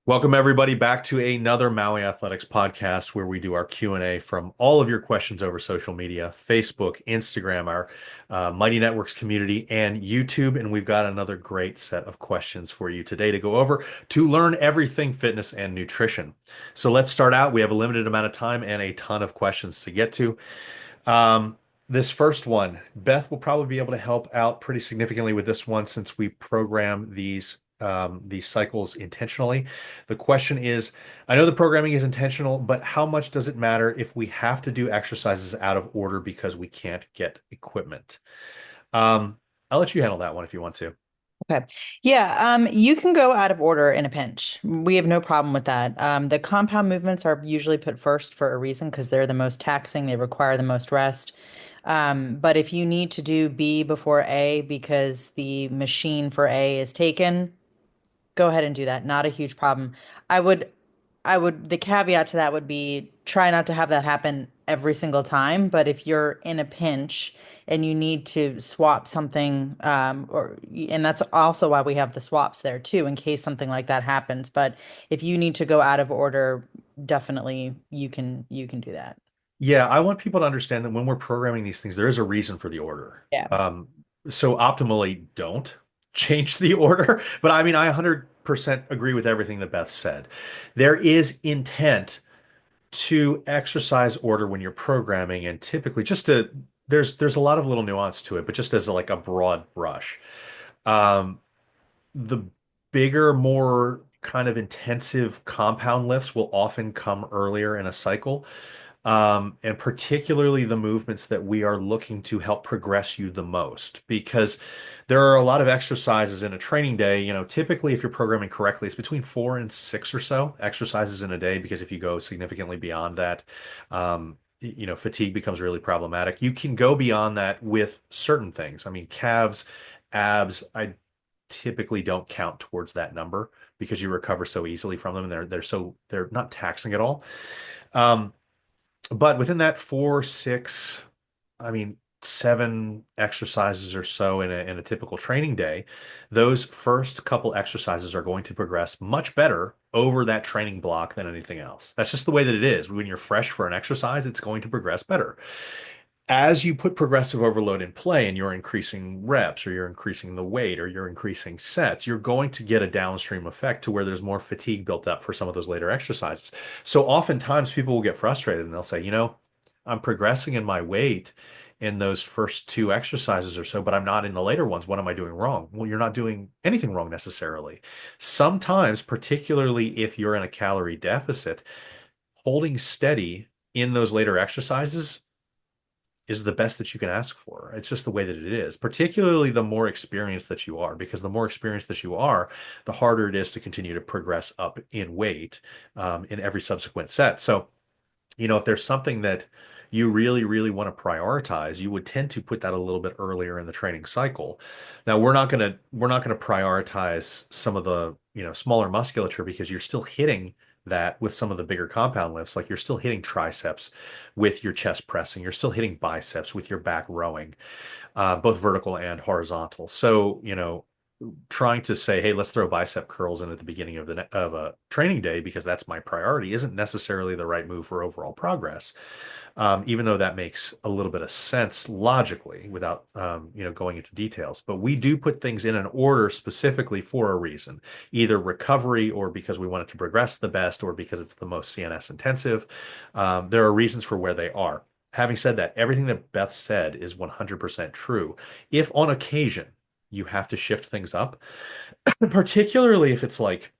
Welcome everybody back to another Maui Athletics podcast where we do our Q&A from all of your questions over social media, Facebook, Instagram, our Mighty Networks community, and YouTube. And we've got another great set of questions for you today to go over to learn everything fitness and nutrition. So let's start out. We have a limited amount of time and a ton of questions to get to. Um, this first one, Beth will probably be able to help out pretty significantly with this one since we program these cycles intentionally. The question is, I know the programming is intentional, but how much does it matter if we have to do exercises out of order because we can't get equipment? Um, I'll let you handle that one if you want to. Okay. Yeah, you can go out of order in a pinch. We have no problem with that. The compound movements are usually put first for a reason because they're the most taxing, they require the most rest. But if you need to do B before A because the machine for A is taken, go ahead and do that. Not a huge problem. I would, the caveat to that would be try not to have that happen every single time. But if you're in a pinch and you need to swap something, and that's also why we have the swaps there too, in case something like that happens. But if you need to go out of order, definitely you can do that. Yeah, I want people to understand that when we're programming these things, there is a reason for the order. Yeah. So optimally don't change the order. But I mean, I 100% agree with everything that Beth said. There is intent to exercise order when you're programming, and typically there's a lot of little nuance to it, but just as like a broad brush. Um, the bigger, more kind of intensive compound lifts will often come earlier in a cycle. And particularly the movements that we are looking to help progress you the most, because there are a lot of exercises in a training day. Typically, if you're programming correctly, it's between 4 and 6 or so exercises in a day, because if you go significantly beyond that, fatigue becomes really problematic. You can go beyond that with certain things. I mean, calves, abs, I typically don't count towards that number because you recover so easily from them, and they're not taxing at all. Um, but within that 4, 6, I mean, 7 exercises or so in a typical training day, those first couple exercises are going to progress much better over that training block than anything else. That's just the way that it is. When you're fresh for an exercise, it's going to progress better. As you put progressive overload in play and you're increasing reps or you're increasing the weight or you're increasing sets, you're going to get a downstream effect to where there's more fatigue built up for some of those later exercises. So oftentimes people will get frustrated and they'll say, I'm progressing in my weight in those first 2 exercises or so, but I'm not in the later ones. What am I doing wrong? Well, you're not doing anything wrong necessarily. Sometimes, particularly if you're in a calorie deficit, holding steady in those later exercises is the best that you can ask for. It's just the way that it is, particularly the more experienced that you are, because the more experienced that you are, the harder it is to continue to progress up in weight in every subsequent set. So, if there's something that you really, really want to prioritize, you would tend to put that a little bit earlier in the training cycle. Now, we're not gonna prioritize some of the, smaller musculature because you're still hitting that with some of the bigger compound lifts. Like you're still hitting triceps with your chest pressing, you're still hitting biceps with your back rowing, both vertical and horizontal. So, trying to say, hey, let's throw bicep curls in at the beginning of a training day because that's my priority isn't necessarily the right move for overall progress. Even though that makes a little bit of sense logically without, going into details. But we do put things in an order specifically for a reason, either recovery or because we want it to progress the best or because it's the most CNS intensive. There are reasons for where they are. Having said that, everything that Beth said is 100% true. If on occasion you have to shift things up, particularly if it's like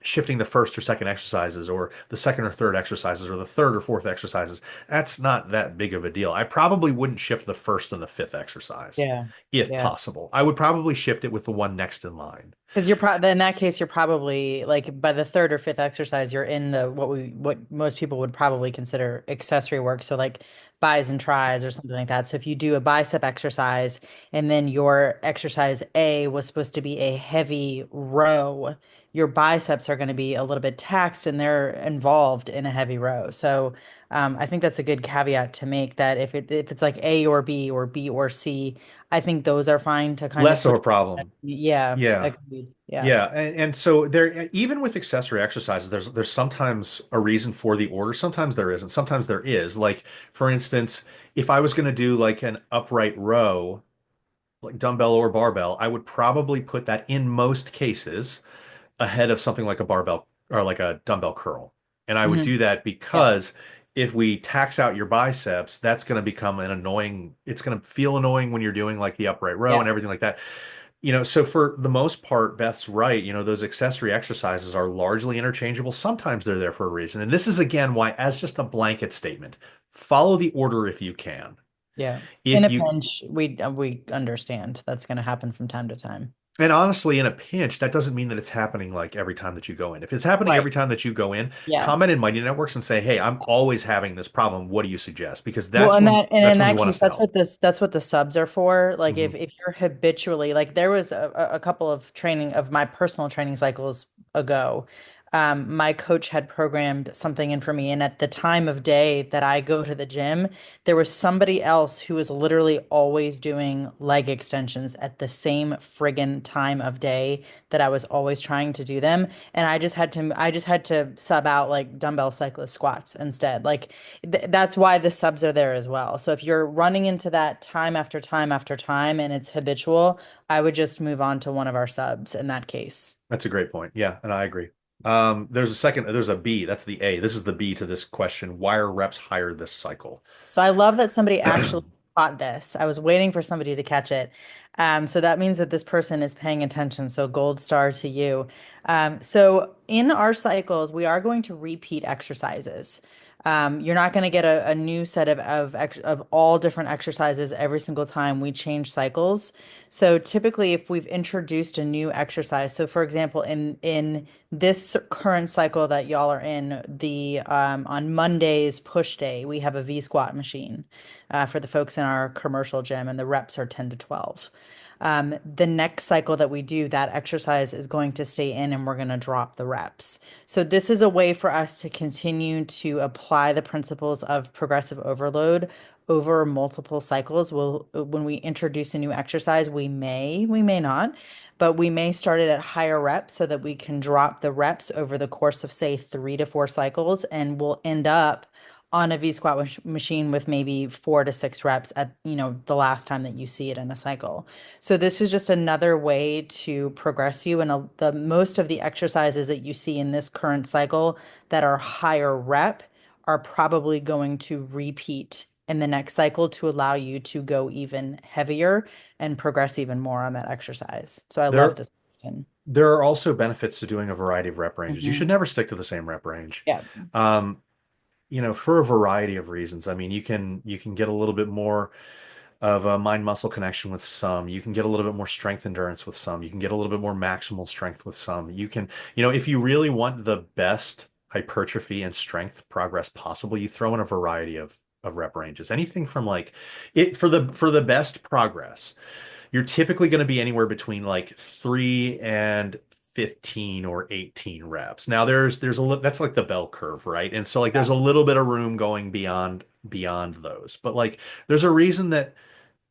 shifting the first or second exercises or the second or third exercises or the third or fourth exercises, that's not that big of a deal. I probably wouldn't shift the first and the fifth exercise Yeah. if Yeah. possible. I would probably shift it with the one next in line. Because you're in that case, you're probably like by the third or fifth exercise, you're in the what most people would probably consider accessory work. So like bis and tris or something like that. So if you do a bicep exercise and then your exercise A was supposed to be a heavy row, your biceps are going to be a little bit taxed and they're involved in a heavy row. So I think that's a good caveat to make that if it's like A or B or C, I think those are fine to kind of Less of switch. a problem. Yeah, Yeah. agreed. Yeah. Yeah, and so there, even with accessory exercises, there's sometimes a reason for the order. Sometimes there isn't. Sometimes there is. Like for instance, if I was going to do like an upright row, like dumbbell or barbell, I would probably put that in most cases ahead of something like a barbell or like a dumbbell curl. And I would Hmm. do that Yeah. because if we tax out your biceps, that's going to become an annoying, it's going to feel annoying when you're doing like the upright row Yeah. and everything like that. So for the most part, Beth's right. Those accessory exercises are largely interchangeable. Sometimes they're there for a reason. And this is again why, as just a blanket statement, follow the order if you can. Yeah. In If a you pinch, we understand that's going to happen from time to time. And honestly, in a pinch, that doesn't mean that it's happening like every time that you go in. If it's happening Right. every time that you go in, Yeah. comment in Mighty Networks and say, "Hey, I'm always having this problem. What do you suggest?" Because Well, and that's in when you that want case, us to help. that's what the subs are for. Like Hmm. if you're habitually like there was a couple of training of my personal training cycles ago. My coach had programmed something in for me, and at the time of day that I go to the gym, there was somebody else who was literally always doing leg extensions at the same friggin' time of day that I was always trying to do them, and I just had to sub out like dumbbell cyclist squats instead. Like th that's why the subs are there as well. So if you're running into that time after time after time and it's habitual, I would just move on to one of our subs in that case. That's a great point. Yeah, and I agree. There's a B. That's the A. This is the B to this question. Why are reps higher this cycle? So I love that somebody actually caught this. I was waiting for somebody to catch it. So that means that this person is paying attention. So gold star to you. So in our cycles, we are going to repeat exercises. You're not going to get a new set of all different exercises every single time we change cycles. So typically, if we've introduced a new exercise, so for example, in this current cycle that y'all are in, the on Monday's push day, we have a V squat machine for the folks in our commercial gym, and the reps are 10 to 12. The next cycle that we do, that exercise is going to stay in and we're going to drop the reps. So, this is a way for us to continue to apply the principles of progressive overload over multiple cycles. When we introduce a new exercise, we may not, but we may start it at higher reps so that we can drop the reps over the course of, say, 3 to 4 cycles, and we'll end up on a V squat machine with maybe 4 to 6 reps at, the last time that you see it in a cycle. So this is just another way to progress you. And the most of the exercises that you see in this current cycle that are higher rep are probably going to repeat in the next cycle to allow you to go even heavier and progress even more on that exercise. So I love There, this question. there are also benefits to doing a variety of rep ranges. You should Mhm. never stick to the same rep range. Yeah. Um, for a variety of reasons. I mean, you can get a little bit more of a mind muscle connection with some. You can get a little bit more strength endurance with some. You can get a little bit more maximal strength with some. If you really want the best hypertrophy and strength progress possible, you throw in a variety of rep ranges. Anything from like it for the best progress, you're typically going to be anywhere between like 3 and 15 or 18 reps. Now there's that's like the bell curve, right? And so like Yeah. there's a little bit of room going beyond those. But like there's a reason that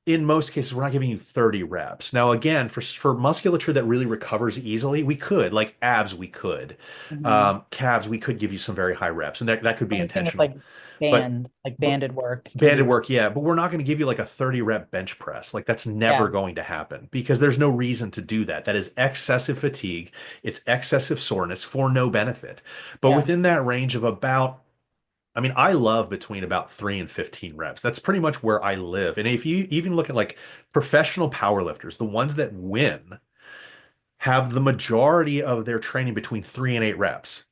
in most cases we're not giving you 30 reps. Now again, for musculature that really recovers easily, we could, like abs we could. Mhm. Calves we could give you some very high reps and that could be Anything with intentional. But like but banded work can be banded really, work, yeah, but we're not going to give you like a 30 rep bench press. Like that's never yeah, going to happen because there's no reason to do that. That is excessive fatigue. It's excessive soreness for no benefit. But yeah. within that range of about, I mean, I love between about 3 and 15 reps. That's pretty much where I live. And if you even look at like professional powerlifters, the ones that win have the majority of their training between 3 and 8 reps.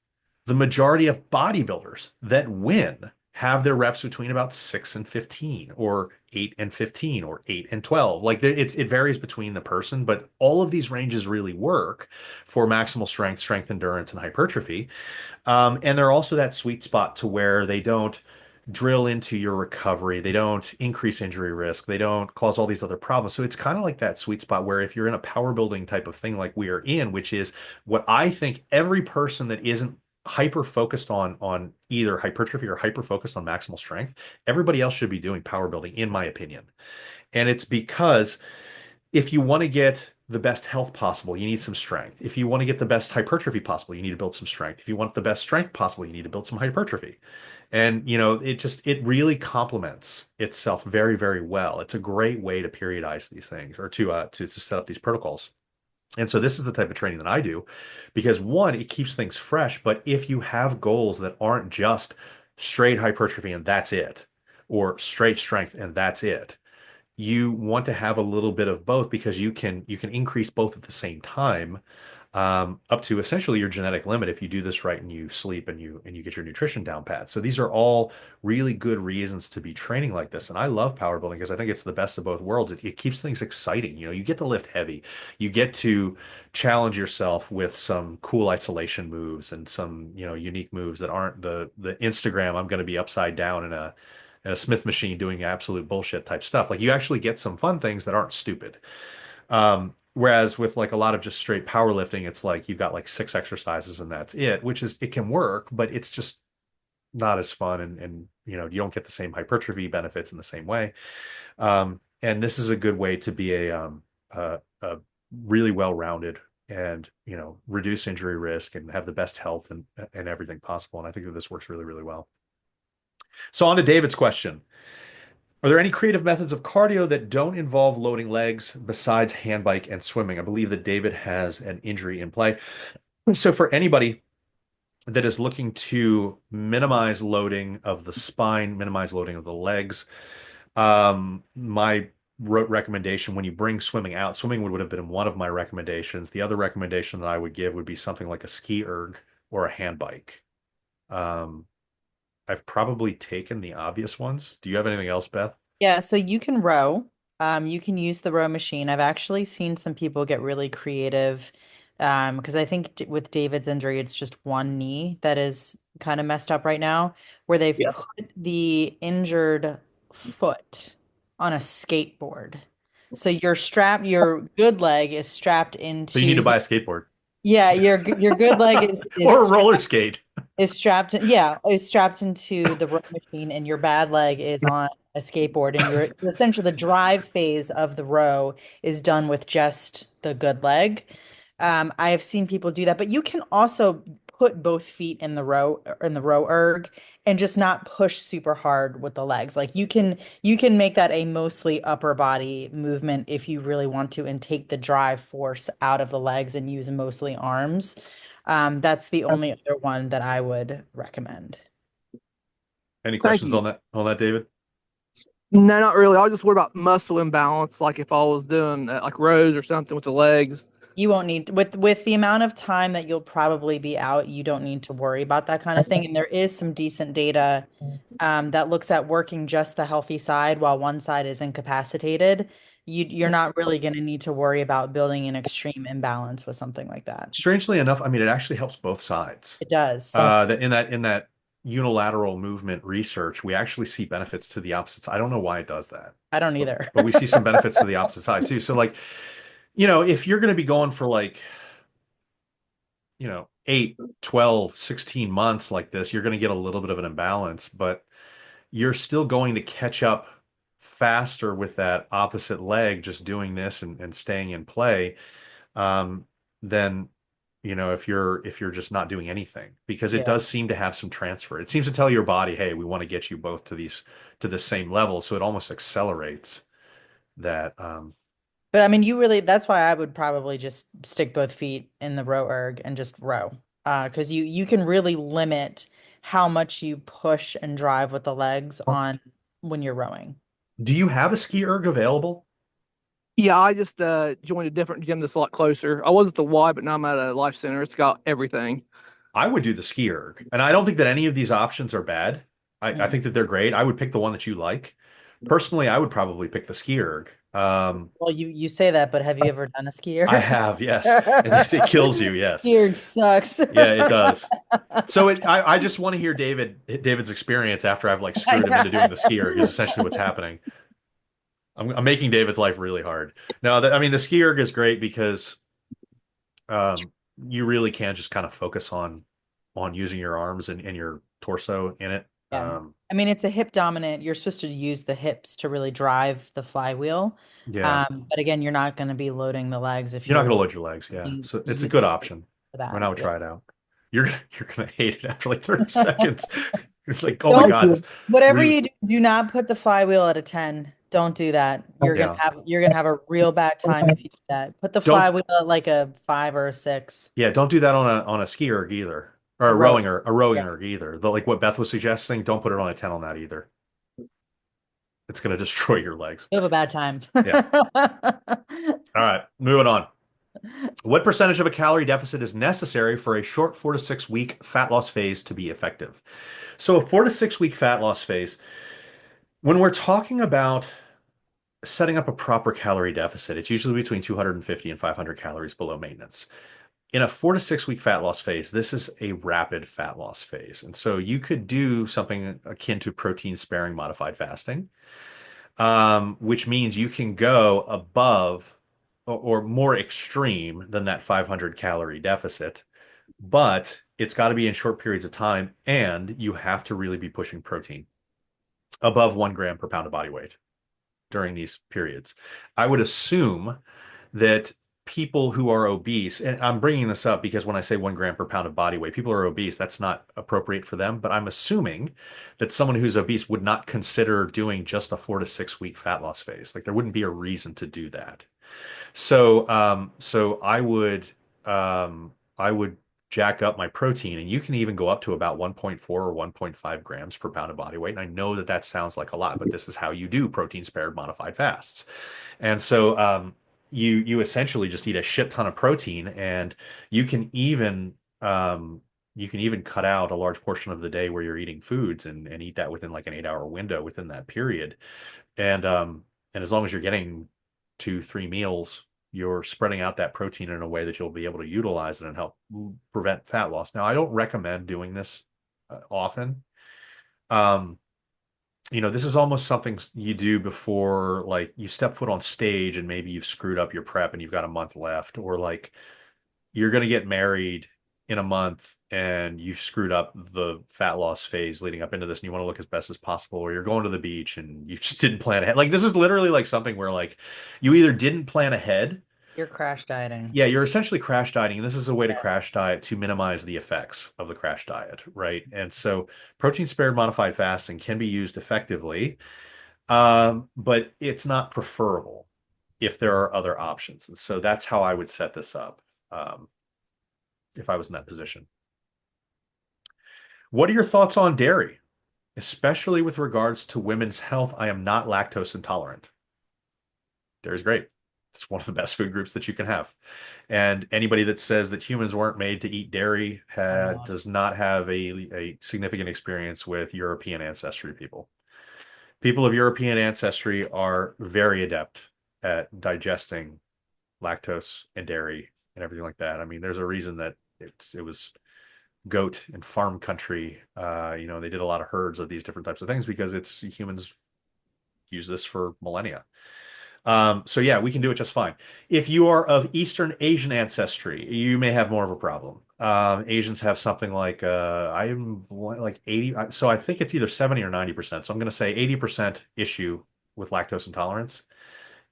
The majority of bodybuilders that win have their reps between about 6 and 15 or 8 and 15 or 8 and 12. Like it varies between the person, but all of these ranges really work for maximal strength, strength endurance, and hypertrophy. And they're also that sweet spot to where they don't drill into your recovery. They don't increase injury risk. They don't cause all these other problems. So it's kind of like that sweet spot where if you're in a power building type of thing like we are in, which is what I think every person that isn't hyper focused on either hypertrophy or hyper focused on maximal strength, everybody else should be doing power building, in my opinion. And it's because if you want to get the best health possible, you need some strength. If you want to get the best hypertrophy possible, you need to build some strength. If you want the best strength possible, you need to build some hypertrophy. And it really complements itself very, very well. It's a great way to periodize these things or to set up these protocols. And so this is the type of training that I do because one, it keeps things fresh. But if you have goals that aren't just straight hypertrophy and that's it, or straight strength and that's it, you want to have a little bit of both because you can increase both at the same time, up to essentially your genetic limit if you do this right and you sleep and you get your nutrition down pat. So these are all really good reasons to be training like this. And I love power building because I think it's the best of both worlds. It keeps things exciting. You get to lift heavy, you get to challenge yourself with some cool isolation moves and some unique moves that aren't the Instagram. I'm going to be upside down in a Smith machine doing absolute bullshit type stuff. Like you actually get some fun things that aren't stupid. Whereas with like a lot of just straight powerlifting, it's like you've got like six exercises and that's it, which is it can work, but it's just not as fun and you don't get the same hypertrophy benefits in the same way. And this is a good way to be a really well-rounded and reduce injury risk and have the best health and everything possible. And I think that this works really, really well. So on to David's question. Are there any creative methods of cardio that don't involve loading legs besides hand bike and swimming? I believe that David has an injury in play. So for anybody that is looking to minimize loading of the spine, minimize loading of the legs, my recommendation when you bring swimming out, swimming would have been one of my recommendations. The other recommendation that I would give would be something like a ski erg or a hand bike. Um, I've probably taken the obvious ones. Do you have anything else, Beth? Yeah, so you can row. You can use the row machine. I've actually seen some people get really creative, because I think with David's injury, it's just one knee that is kind of messed up right now, where they've Yeah. put the injured foot on a skateboard. So your good leg is strapped So you need into to buy a skateboard yeah, your good leg is or a roller skate. is strapped into the row machine and your bad leg is on a skateboard and you're essentially the drive phase of the row is done with just the good leg. I have seen people do that, but you can also put both feet in the row erg and just not push super hard with the legs. Like you can make that a mostly upper body movement if you really want to and take the drive force out of the legs and use mostly arms. That's the only other one that I would recommend. Any Thank questions you. on that, David? No, not really. I was just worried about muscle imbalance, like if I was doing like rows or something with the legs. You won't need with the amount of time that you'll probably be out, you don't need to worry about that kind of thing. And there is some decent data that looks at working just the healthy side while one side is incapacitated. You're not really going to need to worry about building an extreme imbalance with something like that. Strangely enough, I mean, it actually helps both sides. It does. That in that unilateral movement research, we actually see benefits to the opposite side. I don't know why it does that, I don't but either. but we see some benefits to the opposite side too. So like, if you're going to be going for like, 8, 12, 16 months like this, you're going to get a little bit of an imbalance, but you're still going to catch up faster with that opposite leg just doing this and staying in play, um, than if you're just not doing anything because it Yeah. does seem to have some transfer. It seems to tell your body, hey, we want to get you both to the same level, so it almost accelerates that. But I mean, that's why I would probably just stick both feet in the row erg and just row. Because you can really limit how much you push and drive with the legs on when you're rowing. Do you have a ski erg available? Yeah, I just joined a different gym that's a lot closer. I was at the Y, but now I'm at a Life Center. It's got everything. I would do the ski erg, and I don't think that any of these options are bad. I Mm. think that they're great. I would pick the one that you like. Personally, I would probably pick the ski erg. Well, you say that, but have you ever done a I skier? have, yes, and it kills you, yes. Skier sucks. Yeah, it does. So I just want to hear David's experience after I've like screwed him into doing the skier is essentially what's happening. I'm making David's life really hard. No, I mean the skier is great because you really can just kind of focus on on using your arms and your torso in it. Yeah. I mean, it's a hip dominant. You're supposed to use the hips to really drive the flywheel. Yeah, But again, you're not going to be loading the legs if you're not going to you're load your legs. Yeah, so it's a using good it option. for I mean, that. I would Yeah. try it out. You're gonna hate it after like 30 seconds. It's like, oh my Don't God, do this it. Whatever really, you do, do not put the flywheel at a 10. Don't do that. yeah. You're gonna have a real bad time if you do that. Put the Don't flywheel at like a 5 or a 6. Yeah, don't do that on a ski erg either. Or A row. a rowing Yeah. erg either. Like what Beth was suggesting, don't put it on a 10 on that either. It's gonna destroy your legs. You have a bad time. Yeah. All right, moving on. What percentage of a calorie deficit is necessary for a short 4 to 6 week fat loss phase to be effective? So a 4 to 6 week fat loss phase, when we're talking about setting up a proper calorie deficit, it's usually between 250 and 500 calories below maintenance. In a 4 to 6 week fat loss phase, this is a rapid fat loss phase. And so you could do something akin to protein sparing modified fasting, which means you can go above or more extreme than that 500 calorie deficit, but it's got to be in short periods of time, and you have to really be pushing protein above 1 gram per pound of body weight during these periods. I would assume that people who are obese, and I'm bringing this up because when I say 1 gram per pound of body weight, people who are obese, that's not appropriate for them. But I'm assuming that someone who's obese would not consider doing just a 4 to 6 week fat loss phase. Like there wouldn't be a reason to do that. So I would jack up my protein, and you can even go up to about 1.4 or 1.5 grams per pound of body weight. And I know that that sounds like a lot, but this is how you do protein spared modified fasts. And so you essentially just eat a shit ton of protein, and you can even cut out a large portion of the day where you're eating foods and eat that within like an 8 hour window within that period. And as long as you're getting 2, 3 meals, you're spreading out that protein in a way that you'll be able to utilize it and help prevent fat loss. Now, I don't recommend doing this often. Um, this is almost something you do before like you step foot on stage and maybe you've screwed up your prep and you've got a month left, or like you're going to get married in a month and you screwed up the fat loss phase leading up into this and you want to look as best as possible, or you're going to the beach and you just didn't plan ahead. Like this is literally like something where like you either didn't plan ahead. You're crash dieting. Yeah, you're essentially crash dieting, and this is a way to crash diet to minimize the effects of the crash diet, right? And so protein spared modified fasting can be used effectively, but it's not preferable if there are other options. And so that's how I would set this up if I was in that position. What are your thoughts on dairy, especially with regards to women's health? I am not lactose intolerant. Dairy's great. It's one of the best food groups that you can have. And anybody that says that humans weren't made to eat dairy does not have a significant experience with European ancestry people. People of European ancestry are very adept at digesting lactose and dairy and everything like that. I mean, there's a reason that it was goat and farm country. They did a lot of herds of these different types of things because humans use this for millennia. So yeah, we can do it just fine. If you are of Eastern Asian ancestry, you may have more of a problem. Asians have something like I'm like 80, so I think it's either 70 or 90%. So I'm going to say 80% issue with lactose intolerance.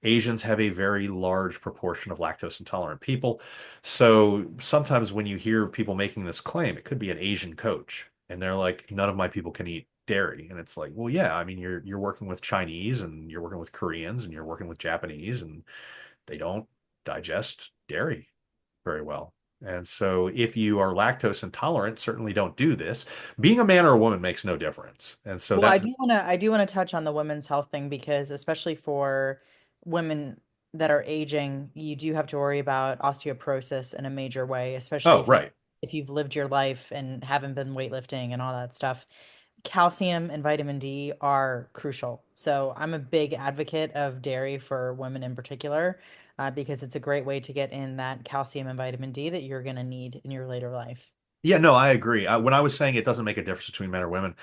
Asians have a very large proportion of lactose intolerant people. So sometimes when you hear people making this claim, it could be an Asian coach, and they're like, none of my people can eat dairy. And it's like, well, yeah, I mean, you're working with Chinese and you're working with Koreans and you're working with Japanese, and they don't digest dairy very well. And so if you are lactose intolerant, certainly don't do this. Being a man or a woman makes no difference. And so Well, that, I do want to touch on the women's health thing because especially for women that are aging, you do have to worry about osteoporosis in a major way, especially oh, right. if you've lived your life and haven't been weightlifting and all that stuff. Calcium and vitamin D are crucial. So I'm a big advocate of dairy for women in particular, because it's a great way to get in that calcium and vitamin D that you're going to need in your later life. Yeah, no, I agree. When I was saying it doesn't make a difference between men or women,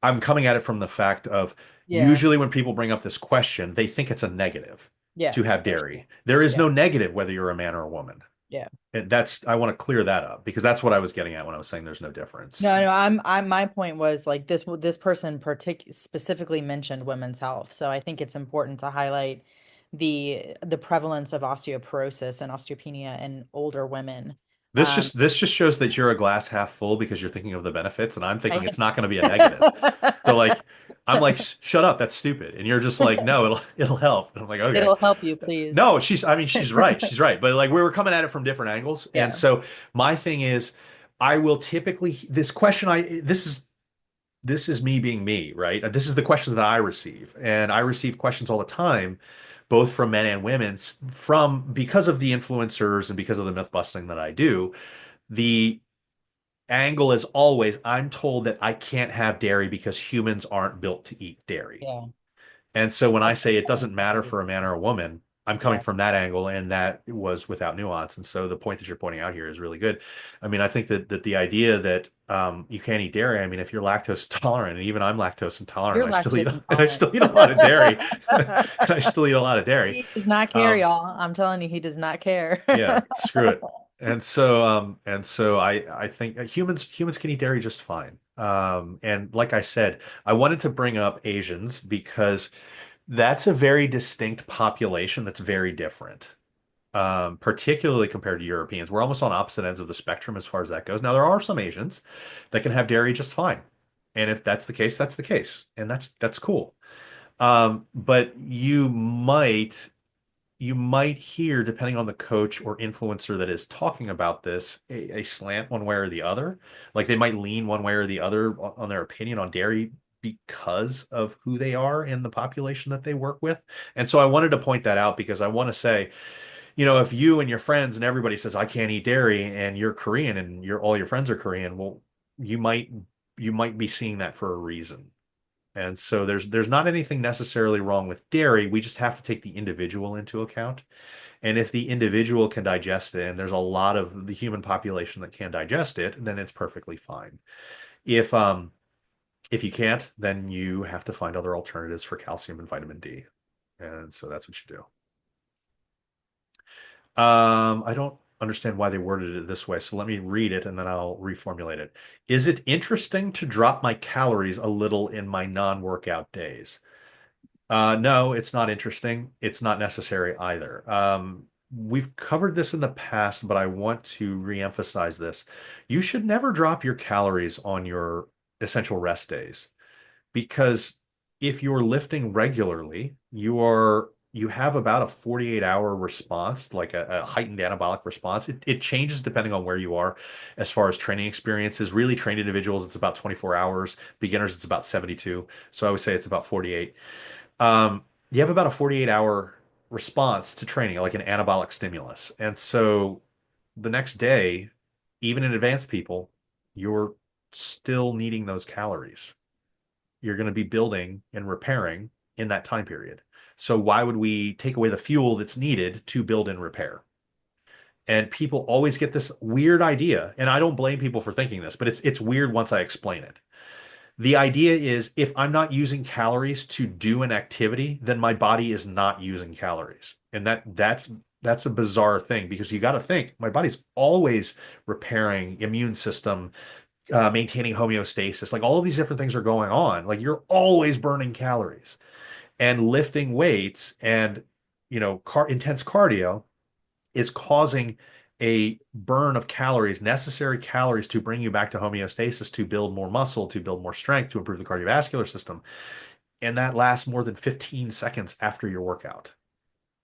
I'm coming at it from the fact of Yeah. usually when people bring up this question, they think it's a negative Yeah. to have For sure. dairy. There is Yeah. no negative whether you're a man or a woman. Yeah. And I want to clear that up because that's what I was getting at when I was saying there's no difference. No, no, my point was like this person specifically mentioned women's health. So I think it's important to highlight the prevalence of osteoporosis and osteopenia in older women. Um, This just shows that you're a glass half full because you're thinking of the benefits, and I'm thinking I it's not going to be a negative. So like, I'm like, Shut up, that's stupid," and you're just like, "No, it'll help," and I'm like, "Okay." It'll help you, please. No, I mean, she's right, but like we were coming at it from different angles, and Yeah. so my thing is, I will typically this question, this is me being me, right? This is the questions that I receive. And I receive questions all the time, both from men and women, from because of the influencers and because of the myth busting that I do. The angle is always I'm told that I can't have dairy because humans aren't built to eat dairy. Yeah. And so when I That's say it the doesn't matter mentality. for a man or a woman, I'm coming Yeah. from that angle, and that was without nuance. And so the point that you're pointing out here is really good. I mean, I think that the idea that you can't eat dairy. I mean, if you're lactose intolerant, and even I'm lactose intolerant, You're I still eat lactose and I intolerant. still eat a lot of dairy, and I still eat a lot of dairy. He does not care, Um, y'all. I'm telling you, he does not care. yeah, screw it. And so I think humans can eat dairy just fine. And like I said, I wanted to bring up Asians because that's a very distinct population that's very different, particularly compared to Europeans. We're almost on opposite ends of the spectrum as far as that goes. Now, there are some Asians that can have dairy just fine. And if that's the case, that's the case. And that's cool. But you might hear, depending on the coach or influencer that is talking about this, a slant one way or the other. Like they might lean one way or the other on their opinion on dairy because of who they are in the population that they work with. And so I wanted to point that out because I want to say, if you and your friends and everybody says I can't eat dairy and you're Korean and all your friends are Korean, well, you might you might be seeing that for a reason. And so there's not anything necessarily wrong with dairy. We just have to take the individual into account. And if the individual can digest it, and there's a lot of the human population that can digest it, then it's perfectly fine. If um if you can't, then you have to find other alternatives for calcium and vitamin D. And so that's what you do. I don't understand why they worded it this way, so let me read it and then I'll reformulate it. Is it interesting to drop my calories a little in my non-workout days? No, it's not interesting. It's not necessary either. We've covered this in the past, but I want to reemphasize this. You should never drop your calories on your essential rest days because if you're lifting regularly, you have about a 48-hour response, like a heightened anabolic response. It changes depending on where you are as far as training experiences. Really trained individuals, it's about 24 hours. Beginners, it's about 72. So I would say it's about 48. You have about a 48-hour response to training, like an anabolic stimulus. And so the next day, even in advanced people, you're still needing those calories. You're going to be building and repairing in that time period. So why would we take away the fuel that's needed to build and repair? And people always get this weird idea, and I don't blame people for thinking this, but it's weird once I explain it. The idea is if I'm not using calories to do an activity, then my body is not using calories. And that's a bizarre thing because you got to think my body's always repairing immune system, maintaining homeostasis. Like all of these different things are going on. Like you're always burning calories and lifting weights and intense cardio is causing a burn of calories, necessary calories to bring you back to homeostasis, to build more muscle, to build more strength, to improve the cardiovascular system. And that lasts more than 15 seconds after your workout.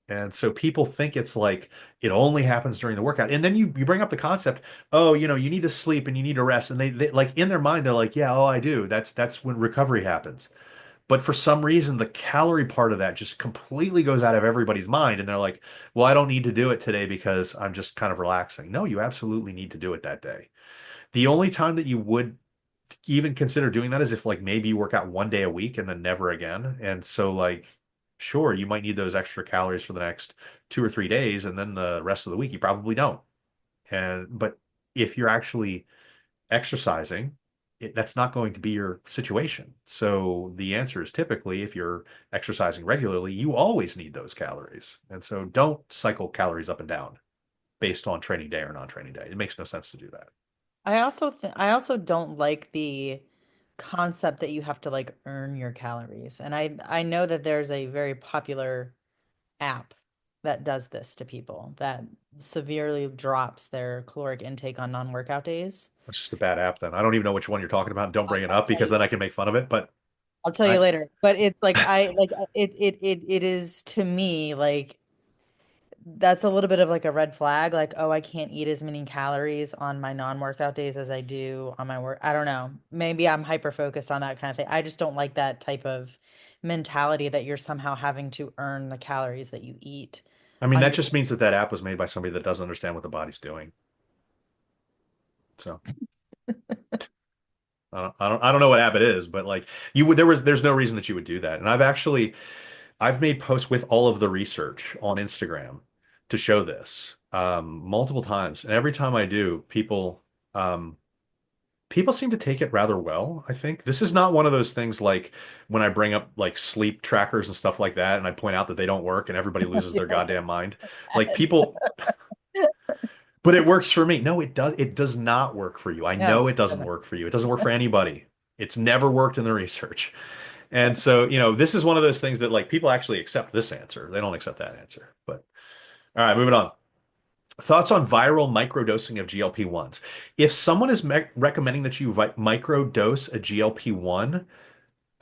And so people think it's like it only happens during the workout. And then you bring up the concept, oh, you need to sleep and you need to rest. And they like in their mind, they're like, yeah, oh, I do. That's when recovery happens. But for some reason, the calorie part of that just completely goes out of everybody's mind. And they're like, well, I don't need to do it today because I'm just kind of relaxing. No, you absolutely need to do it that day. The only time that you would even consider doing that is if like maybe you work out one day a week and then never again. And so like, sure, you might need those extra calories for the next 2 or 3 days. And then the rest of the week, you probably don't. But if you're actually exercising, that's not going to be your situation. So the answer is typically if you're exercising regularly, you always need those calories. And so don't cycle calories up and down. based on training day or non-training day. It makes no sense to do that. I also don't like the concept that you have to like earn your calories. And I know that there's a very popular app that does this to people that severely drops their caloric intake on non-workout days. It's just a bad app then. I don't even know which one you're talking about. Don't bring it I'll up tell because you, then I can make fun of it. But I'll tell you I, later. But it's like I like it is to me like that's a little bit of like a red flag. Like, oh, I can't eat as many calories on my non-workout days as I do on my work. I don't know. Maybe I'm hyper focused on that kind of thing. I just don't like that type of mentality that you're somehow having to earn the calories that you eat I mean, on that your just means that that app was made by somebody that doesn't understand what the body's doing. So I don't know what app it is, but like you would, there's no reason that you would do that. And I've made posts with all of the research on Instagram to show this multiple times. And every time I do, um, people seem to take it rather well, I think. This is not one of those things like when I bring up like sleep trackers and stuff like that, and I point out that they don't work and everybody loses You're their like, goddamn "It's mind. Like bad." people, but it works for me. No, it does. It does not work for you. I No, know it it doesn't doesn't. work for you. It doesn't work for anybody. It's never worked in the research. And so, this is one of those things that like people actually accept this answer. They don't accept that answer. But all right, moving on. Thoughts on viral microdosing of GLP-1s. If someone is recommending that you microdose a GLP-1,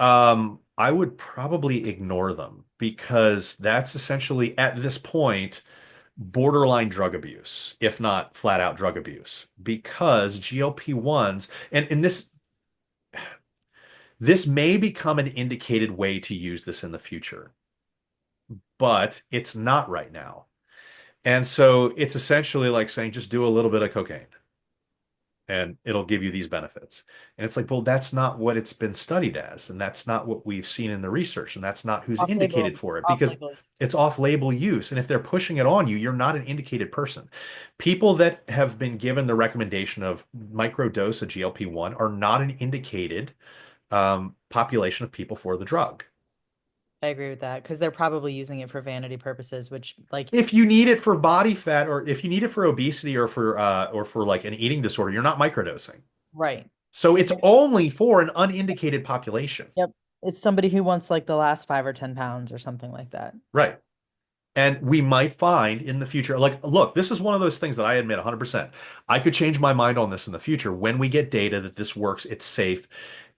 I would probably ignore them because that's essentially at this point borderline drug abuse, if not flat out drug abuse, because GLP-1s and this may become an indicated way to use this in the future, but it's not right now. And so it's essentially like saying just do a little bit of cocaine and it'll give you these benefits. And it's like, well, that's not what it's been studied as, and that's not what we've seen in the research, and that's not who's indicated Off-label, for it's it because off-label it's use. off-label use. And if they're pushing it on you, you're not an indicated person. People that have been given the recommendation of microdose of GLP-1 are not an indicated population of people for the drug. I agree with that because they're probably using it for vanity purposes, which like If you need it for body fat or if you need it for obesity or for like an eating disorder, you're not microdosing. right. So it's only for an unindicated population. Yep. It's somebody who wants like the last 5 or 10 pounds or something like that. Right. And we might find in the future, like, look, this is one of those things that I admit 100%. I could change my mind on this in the future when we get data that this works, it's safe,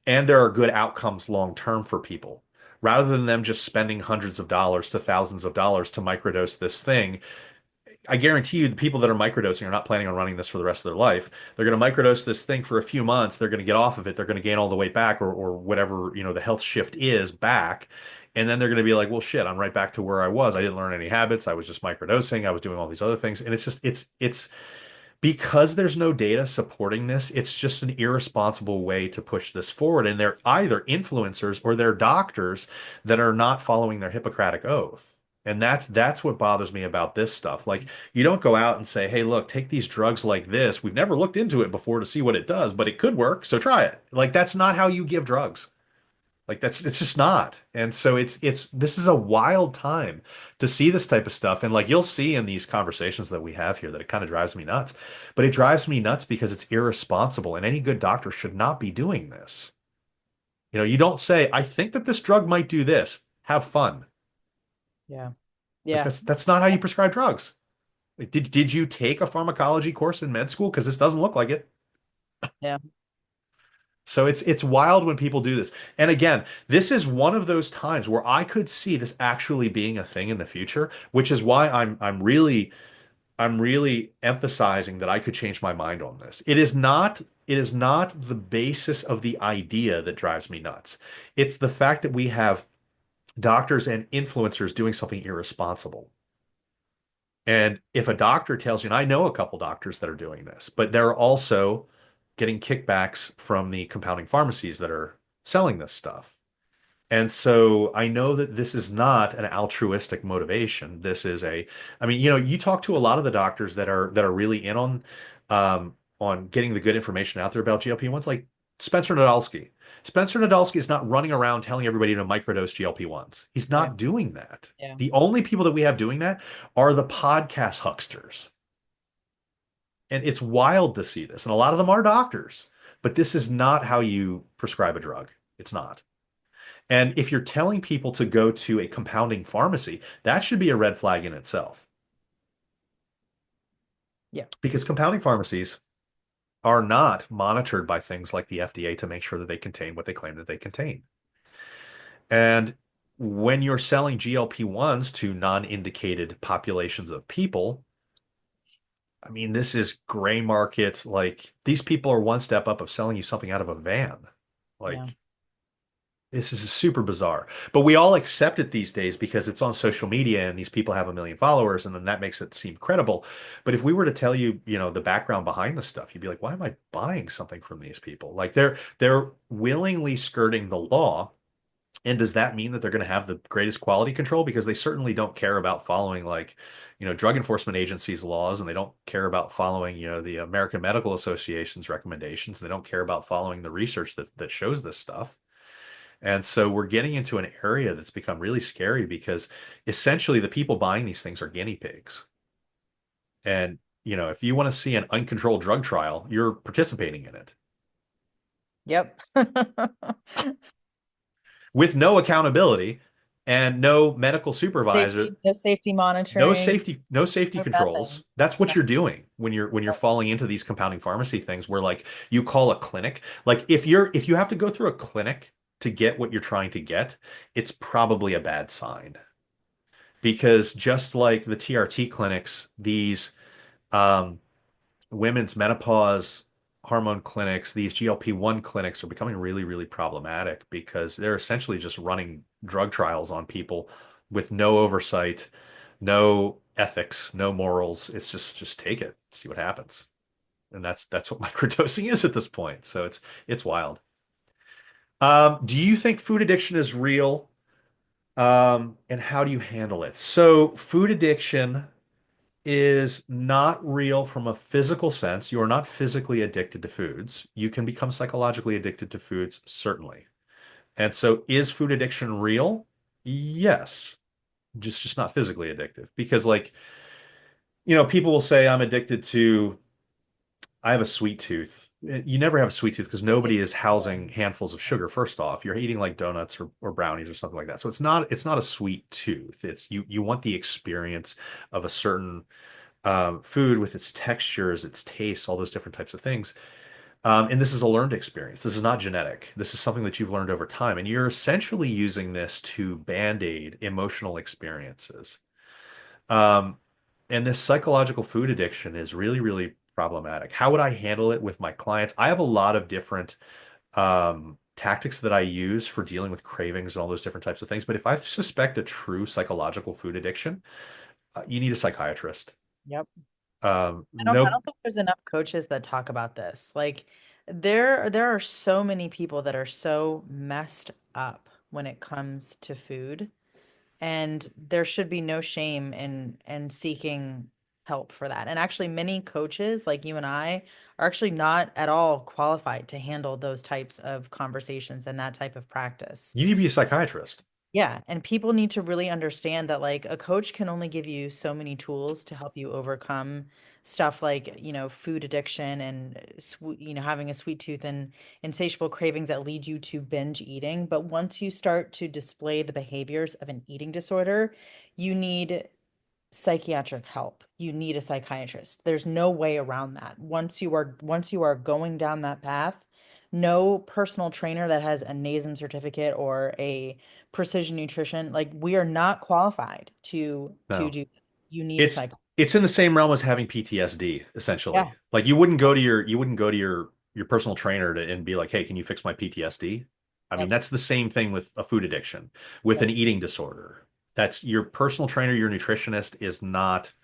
and there are good outcomes long term for people. Rather than them just spending hundreds of dollars to thousands of dollars to microdose this thing, I guarantee you the people that are microdosing are not planning on running this for the rest of their life. They're going to microdose this thing for a few months. They're going to get off of it. They're going to gain all the weight back or whatever, the health shift is back. And then they're going to be like, well, shit, I'm right back to where I was. I didn't learn any habits. I was just microdosing. I was doing all these other things. And it's because there's no data supporting this, it's just an irresponsible way to push this forward. And they're either influencers or they're doctors that are not following their Hippocratic oath. And that's what bothers me about this stuff. Like you don't go out and say, "Hey, look, take these drugs like this. We've never looked into it before to see what it does, but it could work, so try it." Like that's not how you give drugs. Like that's it's just not. And so it's this is a wild time to see this type of stuff. And like you'll see in these conversations that we have here that it kind of drives me nuts. But it drives me nuts because it's irresponsible and any good doctor should not be doing this. You don't say, "I think that this drug might do this. Have fun." Yeah. Like Yeah. that's not how you prescribe drugs. Like, did you take a pharmacology course in med school? Because this doesn't look like it. Yeah. So it's wild when people do this. And again, this is one of those times where I could see this actually being a thing in the future, which is why I'm really emphasizing that I could change my mind on this. It is not the basis of the idea that drives me nuts. It's the fact that we have doctors and influencers doing something irresponsible. And if a doctor tells you, and I know a couple doctors that are doing this, but they're also getting kickbacks from the compounding pharmacies that are selling this stuff. And so I know that this is not an altruistic motivation. I mean, you talk to a lot of the doctors that are really in on getting the good information out there about GLP-1s, like Spencer Nadolsky. Spencer Nadolsky is not running around telling everybody to microdose GLP-1s. He's Right. not doing that. Yeah. The only people that we have doing that are the podcast hucksters. And it's wild to see this. And a lot of them are doctors, but this is not how you prescribe a drug. It's not. And if you're telling people to go to a compounding pharmacy, that should be a red flag in itself. Yeah. Because compounding pharmacies are not monitored by things like the FDA to make sure that they contain what they claim that they contain. And when you're selling GLP-1s to non-indicated populations of people, I mean, this is gray market. Like these people are one step up of selling you something out of a van. Yeah. Like this is super bizarre. But we all accept it these days because it's on social media and these people have a million followers and then that makes it seem credible. But if we were to tell you, the background behind the stuff, you'd be like, why am I buying something from these people? Like they're willingly skirting the law. And does that mean that they're going to have the greatest quality control? Because they certainly don't care about following like, drug enforcement agencies' laws, and they don't care about following, the American Medical Association's recommendations. They don't care about following the research that shows this stuff. And so we're getting into an area that's become really scary because essentially the people buying these things are guinea pigs. And, if you want to see an uncontrolled drug trial, you're participating in it Yep. with no accountability and no medical supervisor. No safety No monitoring, safety, no safety no controls. nothing. That's what No. you're doing when you're falling into these compounding pharmacy things where like you call a clinic. Like if you have to go through a clinic to get what you're trying to get, it's probably a bad sign. Because just like the TRT clinics, these um, women's menopause hormone clinics, these GLP-1 clinics are becoming really, really problematic because they're essentially just running drug trials on people with no oversight, no ethics, no morals. It's just take it, see what happens. And that's what microdosing is at this point. So it's wild. Do you think food addiction is real? And how do you handle it? So food addiction is not real from a physical sense. You are not physically addicted to foods. You can become psychologically addicted to foods, certainly. And so is food addiction real? Yes. Just not physically addictive. Because like, people will say I'm addicted to I have a sweet tooth. You never have a sweet tooth because nobody is housing handfuls of sugar. First off, you're eating like donuts or brownies or something like that. So it's not a sweet tooth. It's you want the experience of a certain food with its textures, its tastes, all those different types of things. And this is a learned experience. This is not genetic. This is something that you've learned over time. And you're essentially using this to band-aid emotional experiences. Um, and this psychological food addiction is really, really problematic. How would I handle it with my clients? I have a lot of different tactics that I use for dealing with cravings and all those different types of things. But if I suspect a true psychological food addiction, you need a psychiatrist. Yep. I No, don't think there's enough coaches that talk about this. Like there are so many people that are so messed up when it comes to food, and there should be no shame in seeking help for that. And actually many coaches like you and I are actually not at all qualified to handle those types of conversations and that type of practice. you need to be a psychiatrist. Yeah, and people need to really understand that like a coach can only give you so many tools to help you overcome stuff like, food addiction and having a sweet tooth and insatiable cravings that lead you to binge eating. But once you start to display the behaviors of an eating disorder, you need psychiatric help. You need a psychiatrist. There's no way around that. Once you are going down that path, no personal trainer that has a NASM certificate or a precision nutrition, like we are not qualified to No. do. You need a It's psych. it's in the same realm as having PTSD, essentially. Yeah. Like you wouldn't go to your personal trainer and be like, "Hey, can you fix my PTSD?" I mean, Yep. that's the same thing with a food addiction, with Yep. an eating disorder. That's your personal trainer, your nutritionist is not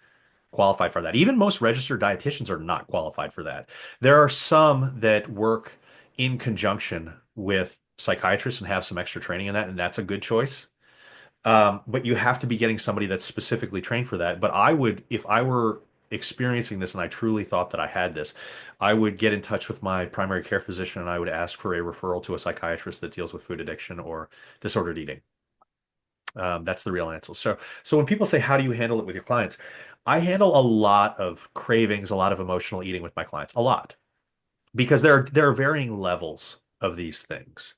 qualified for that. Even most registered dietitians are not qualified for that. There are some that work in conjunction with psychiatrists and have some extra training in that, and that's a good choice. But you have to be getting somebody that's specifically trained for that. But I would, if I were experiencing this and I truly thought that I had this, I would get in touch with my primary care physician and I would ask for a referral to a psychiatrist that deals with food addiction or disordered eating. That's the real answer. So when people say, how do you handle it with your clients? I handle a lot of cravings, a lot of emotional eating with my clients, a lot, because there are varying levels of these things.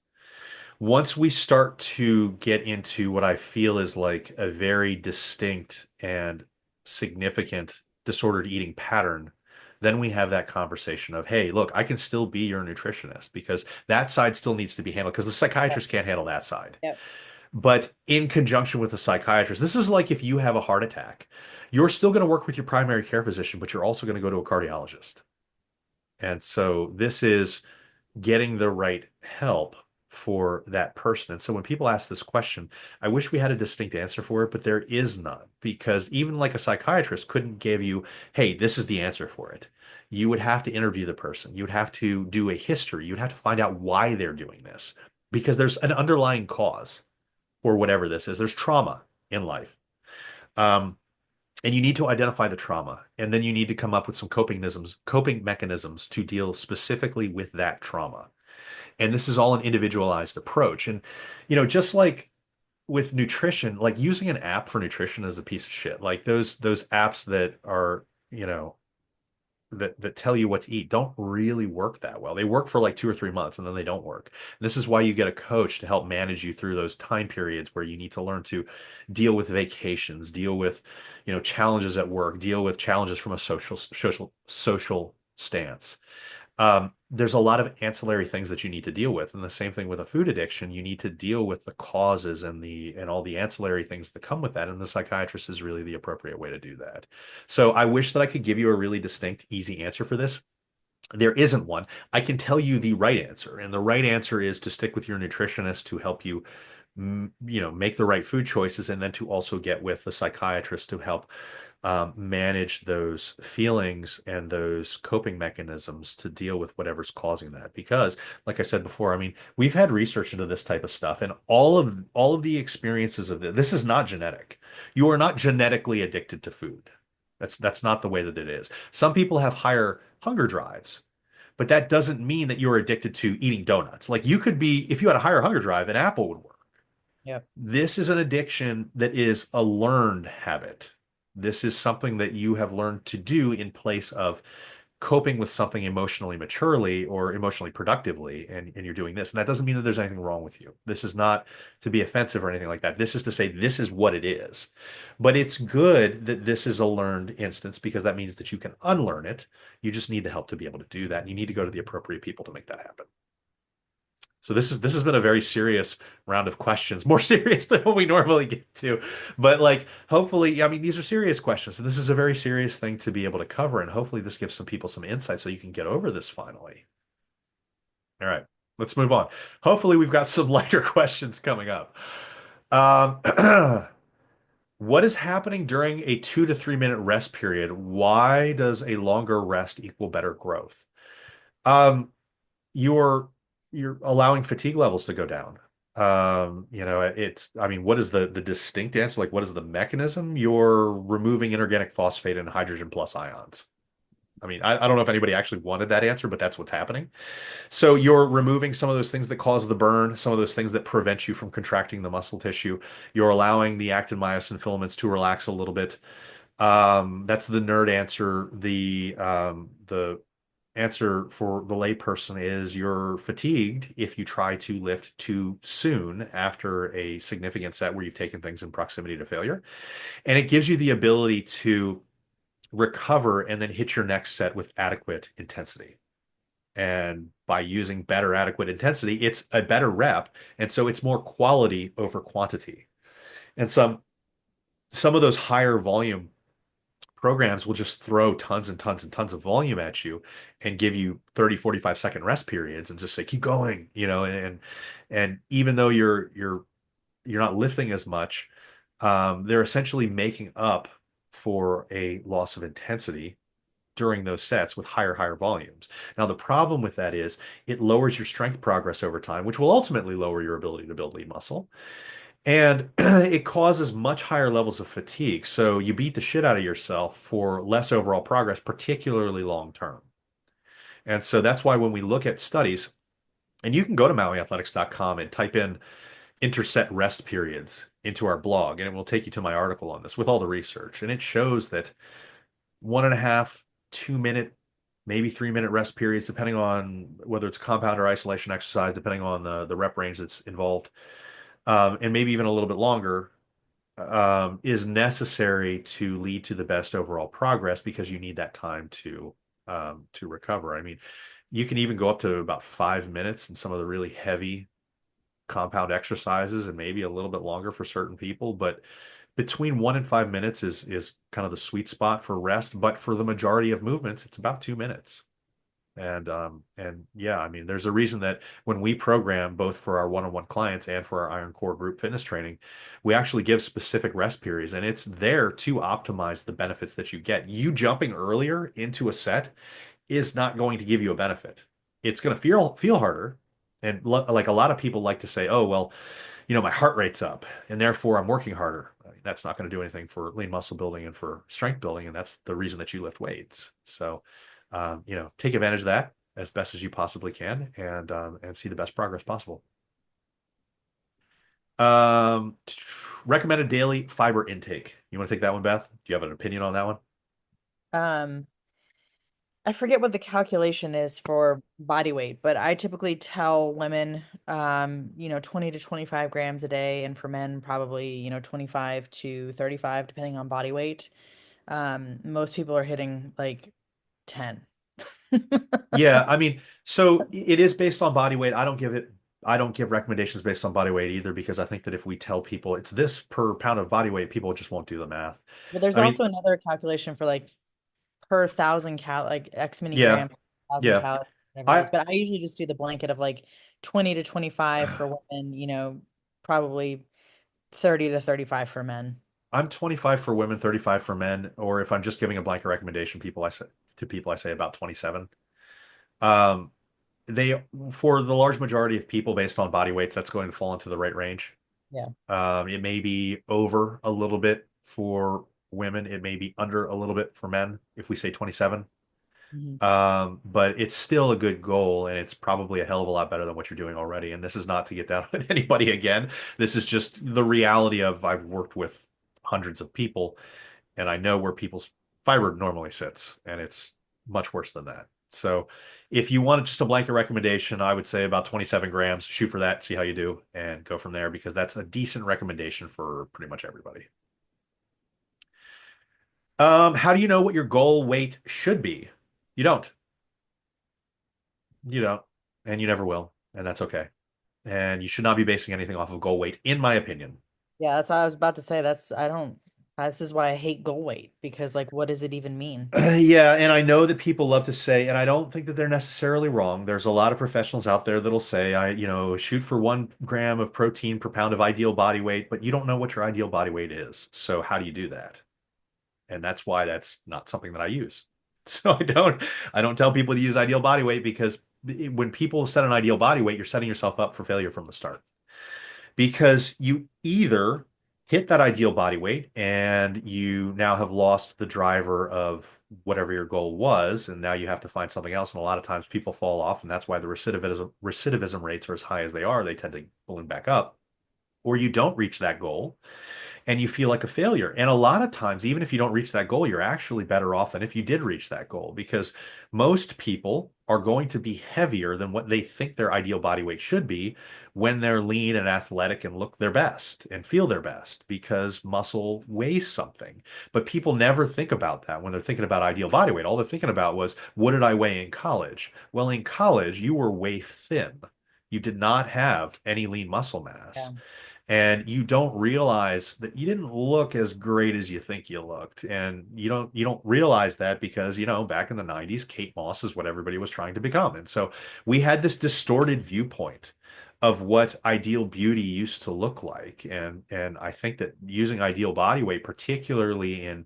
Once we start to get into what I feel is like a very distinct and significant disordered eating pattern, then we have that conversation of, hey, look, I can still be your nutritionist because that side still needs to be handled because the Yep. psychiatrist can't handle that side. Yep. But in conjunction with a psychiatrist, this is like if you have a heart attack, you're still going to work with your primary care physician, but you're also going to go to a cardiologist. And so this is getting the right help for that person. And so when people ask this question, I wish we had a distinct answer for it, but there is none because even like a psychiatrist couldn't give you, hey, this is the answer for it. You would have to interview the person. You would have to do a history. You'd have to find out why they're doing this because there's an underlying cause for whatever this is. There's trauma in life. Um, and you need to identify the trauma, and then you need to come up with some coping mechanisms to deal specifically with that trauma. And this is all an individualized approach. And, just like with nutrition, like using an app for nutrition is a piece of shit. Like those apps that are, that tell you what to eat don't really work that well. They work for like 2 or 3 months and then they don't work. And this is why you get a coach to help manage you through those time periods where you need to learn to deal with vacations, deal with, challenges at work, deal with challenges from a social stance. There's a lot of ancillary things that you need to deal with. And the same thing with a food addiction, you need to deal with the causes and all the ancillary things that come with that. And the psychiatrist is really the appropriate way to do that. So I wish that I could give you a really distinct, easy answer for this. There isn't one. I can tell you the right answer. And the right answer is to stick with your nutritionist to help you make the right food choices and then to also get with the psychiatrist to help manage those feelings and those coping mechanisms to deal with whatever's causing that. Because, like I said before, I mean, we've had research into this type of stuff, and all of the experiences of this is not genetic. You are not genetically addicted to food. That's not the way that it is. Some people have higher hunger drives, but that doesn't mean that you're addicted to eating donuts. Like you could be, if you had a higher hunger drive, an apple would work. Yep. This is an addiction that is a learned habit. This is something that you have learned to do in place of coping with something emotionally maturely or emotionally productively, and you're doing this. And that doesn't mean that there's anything wrong with you. This is not to be offensive or anything like that. This is to say this is what it is. But it's good that this is a learned instance because that means that you can unlearn it. You just need the help to be able to do that. And you need to go to the appropriate people to make that happen. So this has been a very serious round of questions, more serious than what we normally get to. But like hopefully, I mean, these are serious questions, and this is a very serious thing to be able to cover. And hopefully this gives some people some insight so you can get over this finally. All right, let's move on. Hopefully we've got some lighter questions coming up. Um, what is happening during a 2 to 3 minute rest period? Why does a longer rest equal better growth? Um, you're you're allowing fatigue levels to go down. I mean, what is the distinct answer? Like, what is the mechanism? You're removing inorganic phosphate and hydrogen plus ions. I mean, I don't know if anybody actually wanted that answer, but that's what's happening. So you're removing some of those things that cause the burn, some of those things that prevent you from contracting the muscle tissue. You're allowing the actin myosin filaments to relax a little bit. That's the nerd answer. The answer for the layperson is you're fatigued if you try to lift too soon after a significant set where you've taken things in proximity to failure. And it gives you the ability to recover and then hit your next set with adequate intensity. And by using better adequate intensity, it's a better rep. And so it's more quality over quantity. And some of those higher volume programs will just throw tons and tons and tons of volume at you and give you 30, 45-second rest periods and just say, keep going, and even though you're not lifting as much, they're essentially making up for a loss of intensity during those sets with higher volumes. Now, the problem with that is it lowers your strength progress over time, which will ultimately lower your ability to build lean muscle. And it causes much higher levels of fatigue. So you beat the shit out of yourself for less overall progress, particularly long term. And so that's why when we look at studies, and you can go to mauiathletics.com and type in, interset rest periods into our blog, and it will take you to my article on this with all the research. And it shows that 1.5, 2 minute, maybe 3 minute rest periods, depending on whether it's compound or isolation exercise, depending on the rep range that's involved, and maybe even a little bit longer, is necessary to lead to the best overall progress because you need that time to recover. I mean, you can even go up to about 5 minutes in some of the really heavy compound exercises and maybe a little bit longer for certain people, but between 1 and 5 minutes is kind of the sweet spot for rest. But for the majority of movements, it's about 2 minutes. And yeah, I mean, there's a reason that when we program both for our one-on-one clients and for our Iron Core group fitness training, we actually give specific rest periods, and it's there to optimize the benefits that you get. You jumping earlier into a set is not going to give you a benefit. It's going to feel harder. And like a lot of people like to say, oh, well, my heart rate's up and therefore I'm working harder. I mean, that's not going to do anything for lean muscle building and for strength building. And that's the reason that you lift weights. So, take advantage of that as best as you possibly can and see the best progress possible. Um, Recommended daily fiber intake. You want to take that one, Beth? Do you have an opinion on that one? Um, I forget what the calculation is for body weight, but I typically tell women, 20 to 25 grams a day, and for men, probably, 25 to 35, depending on body weight. Most people are hitting like 10. Yeah, I mean, so it is based on body weight. I don't give recommendations based on body weight either because I think that if we tell people it's this per pound of body weight, people just won't do the math. Well, there's I mean, also another calculation for like per thousand like X many yeah, gram, thousand yeah. calories, whatever it is. I But I usually just do the blanket of like 20 to 25 for women, probably 30 to 35 for men. I'm 25 for women, 35 for men, or if I'm just giving a blanket recommendation, people I say about 27. Um, they For the large majority of people based on body weights, that's going to fall into the right range. Yeah. It may be over a little bit for women. It may be under a little bit for men if we say 27. Mhm. But it's still a good goal, and it's probably a hell of a lot better than what you're doing already. And this is not to get down on anybody again. This is just the reality of I've worked with hundreds of people, and I know where people's fiber normally sits, and it's much worse than that. So if you want just a blanket recommendation, I would say about 27 grams. Shoot for that, see how you do, and go from there because that's a decent recommendation for pretty much everybody. How do you know what your goal weight should be? You don't. You don't, and you never will, and that's okay. And you should not be basing anything off of goal weight, in my opinion. Yeah, that's what I was about to say. I don't, this is why I hate goal weight because, like, what does it even mean? Yeah, and I know that people love to say, and I don't think that they're necessarily wrong. There's a lot of professionals out there that'll say, shoot for 1 gram of protein per pound of ideal body weight, but you don't know what your ideal body weight is. So how do you do that? And that's why that's not something that I use. So I don't tell people to use ideal body weight because when people set an ideal body weight, you're setting yourself up for failure from the start because you either hit that ideal body weight and you now have lost the driver of whatever your goal was, and now you have to find something else. And a lot of times people fall off, and that's why the recidivism rates are as high as they are. They tend to balloon back up, or you don't reach that goal and you feel like a failure. And a lot of times, even if you don't reach that goal, you're actually better off than if you did reach that goal because most people are going to be heavier than what they think their ideal body weight should be when they're lean and athletic and look their best and feel their best because muscle weighs something. But people never think about that when they're thinking about ideal body weight. All they're thinking about was, what did I weigh in college? Well, in college, you were way thin. You did not have any lean muscle Yeah. mass and you don't realize that you didn't look as great as you think you looked, and you don't realize that because back in the 90s Kate Moss is what everybody was trying to become, and so we had this distorted viewpoint of what ideal beauty used to look like, and I think that using ideal body weight, particularly in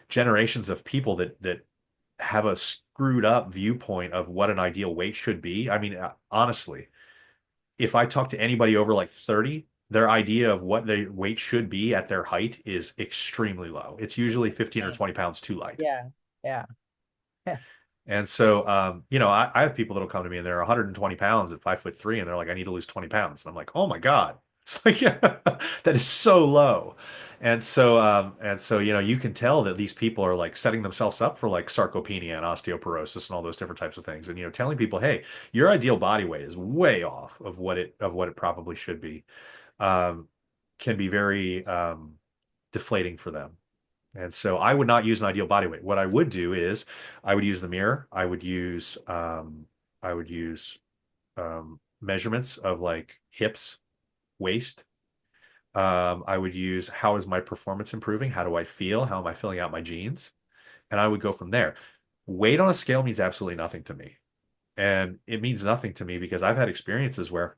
generations of people that have a screwed up viewpoint of what an ideal weight should be. I mean, honestly, if I talk to anybody over like 30, their idea of what their weight should be at their height is extremely low. It's usually 15 or Same. 20 pounds too light. Yeah. Yeah. And so, I have people that'll come to me and they're 120 pounds at 5'3", and they're like, I need to lose 20 pounds. And I'm like, oh my God, It's like that is so low. And so, you can tell that these people are like setting themselves up for like sarcopenia and osteoporosis and all those different types of things. And telling people, hey, your ideal body weight is way off of what it probably should be, um, can be very deflating for them. And so I would not use an ideal body weight. What I would do is I would use the mirror. I would use measurements of like hips, waist. I would use how is my performance improving? How do I feel? How am I filling out my jeans? And I would go from there. Weight on a scale means absolutely nothing to me. And it means nothing to me because I've had experiences where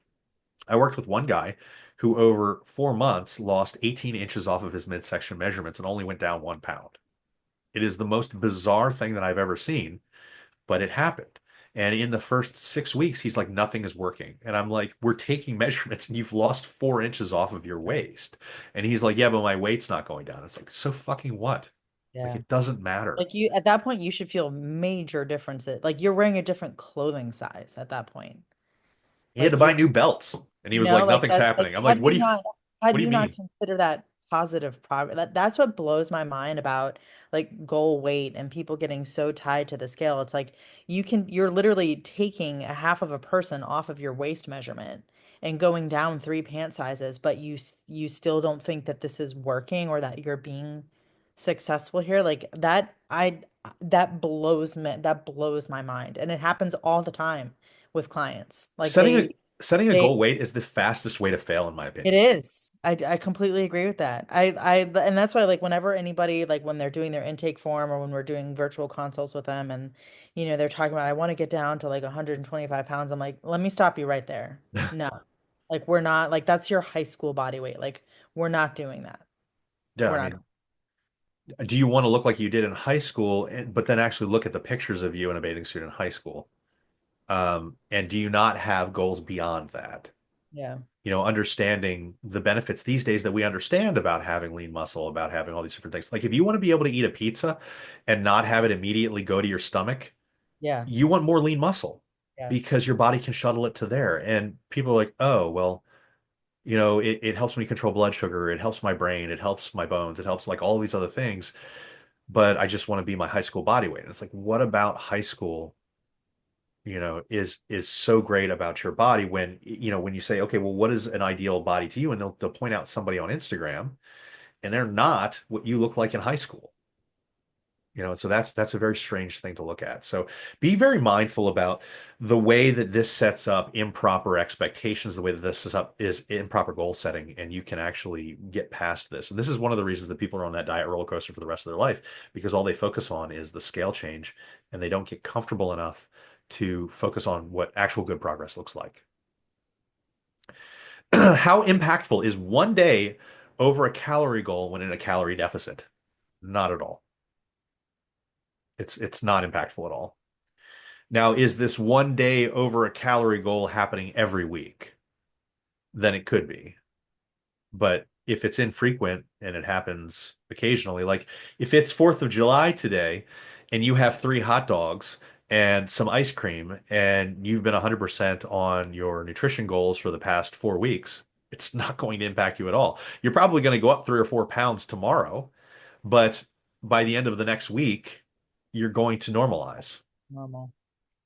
I worked with one guy who over 4 months lost 18 inches off of his midsection measurements and only went down 1 pound. It is the most bizarre thing that I've ever seen, but it happened. And in the first 6 weeks, he's like, nothing is working. And I'm like, we're taking measurements and you've lost 4 inches off of your waist. And he's like, yeah, but my weight's not going down. It's like, so fucking what? Like, Yeah. it doesn't matter. Like you at that point you should feel major differences. Like you're wearing a different clothing size at that point. He had to Like buy you're, new belts. And he was like, like nothing's that's like happening. I'm like, how what do do you you not mean? consider that positive progress? That's what blows my mind about like goal weight and people getting so tied to the scale. It's like you're literally taking a half of a person off of your waist measurement and going down three pant sizes, but you still don't think that this is working or that you're being successful here. Like that blows my mind. And it happens all the time with clients. Like Setting a setting a they goal weight is the fastest way to fail, in my it opinion. is. I completely agree with that. And that's why like whenever anybody like when they're doing their intake form or when we're doing virtual consults with them and they're talking about I want to get down to like 125 pounds. I'm like, let me stop you right there. No. Like we're not like that's your high school body weight. Like we're not doing that. Yeah, We're I not. mean, do you want to look like you did in high school, but then actually look at the pictures of you in a bathing suit in high school? And do you not have goals beyond that? Yeah. Understanding the benefits these days that we understand about having lean muscle, about having all these different things. Like if you want to be able to eat a pizza and not have it immediately go to your stomach, Yeah. you want more lean muscle Yeah. because your body can shuttle it to there. And people are like, oh, well, it helps me control blood sugar. It helps my brain. It helps my bones. It helps like all these other things. But I just want to be my high school body weight. And it's like, what about high school is so great about your body when you say, okay, well, what is an ideal body to you? And they'll point out somebody on Instagram and they're not what you look like in high school. And so that's a very strange thing to look at. So be very mindful about the way that this sets up improper expectations, the way that this is up is improper goal setting, and you can actually get past this. And this is one of the reasons that people are on that diet roller coaster for the rest of their life, because all they focus on is the scale change, and they don't get comfortable enough to focus on what actual good progress looks like. How impactful is one day over a calorie goal when in a calorie deficit? Not at all. It's not impactful at all. Now, is this one day over a calorie goal happening every week? Then it could be. But if it's infrequent and it happens occasionally, like if it's 4th of July today and you have three hot dogs and some ice cream and you've been 100% on your nutrition goals for the past 4 weeks, it's not going to impact you at all. You're probably going to go up 3 or 4 pounds tomorrow, but by the end of the next week, you're going to normalize. Normal.